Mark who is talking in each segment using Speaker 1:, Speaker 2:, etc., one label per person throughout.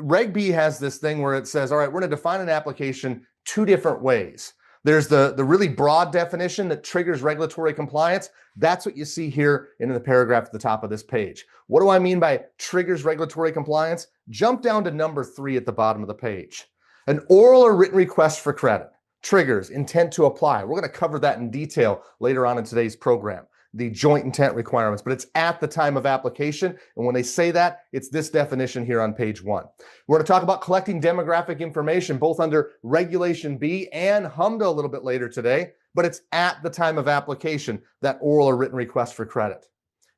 Speaker 1: Reg B has this thing where it says, all right, we're going to define an application two different ways. There's the really broad definition that triggers regulatory compliance. That's what you see here in the paragraph at the top of this page. What do I mean by triggers regulatory compliance? Jump down to number 3 at the bottom of the page. An oral or written request for credit triggers intent to apply. We're going to cover that in detail later on in today's program, the joint intent requirements, but it's at the time of application. And when they say that, it's this definition here on page 1. We're going to talk about collecting demographic information, both under Regulation B and HMDA a little bit later today, but it's at the time of application, that oral or written request for credit.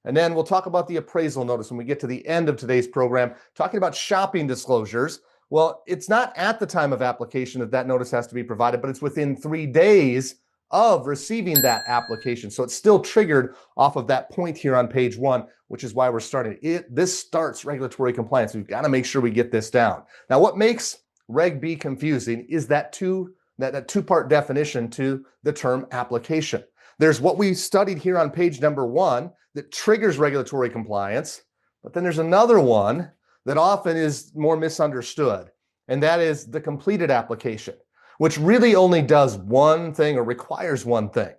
Speaker 1: And then we'll talk about the appraisal notice when we get to the end of today's program, talking about shopping disclosures. Well, it's not at the time of application that notice has to be provided, but it's within 3 days of receiving that application. So it's still triggered off of that point here on page 1, which is why we're starting it. This starts regulatory compliance. We've got to make sure we get this down. Now, what makes Reg B confusing is that two-part definition to the term application. There's what we studied here on page number 1 that triggers regulatory compliance, but then there's another one that often is more misunderstood, and that is the completed application, which really only does one thing or requires one thing.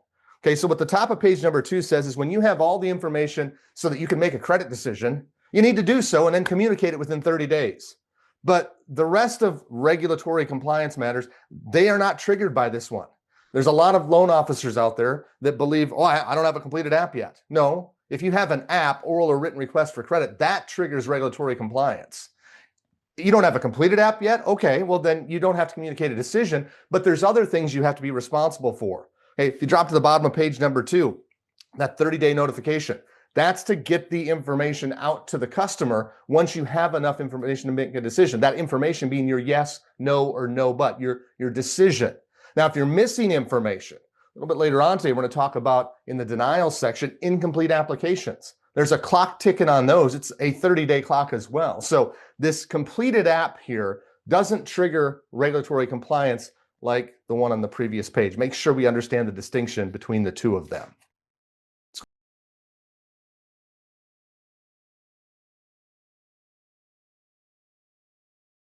Speaker 1: Okay, so what the top of page number 2 says is when you have all the information so that you can make a credit decision, you need to do so and then communicate it within 30 days. But the rest of regulatory compliance matters, they are not triggered by this one. There's a lot of loan officers out there that believe, oh, I don't have a completed app yet. No, if you have an app, oral or written request for credit, that triggers regulatory compliance. You don't have a completed app yet? Okay, well then you don't have to communicate a decision, but there's other things you have to be responsible for. Hey, if you drop to the bottom of page number 2, that 30-day notification, that's to get the information out to the customer once you have enough information to make a decision. That information being your yes, no, or no, but your decision. Now, if you're missing information, a little bit later on today, we're going to talk about in the denial section, incomplete applications. There's a clock ticking on those. It's a 30-day clock as well. So this completed app here doesn't trigger regulatory compliance like the one on the previous page. Make sure we understand the distinction between the two of them.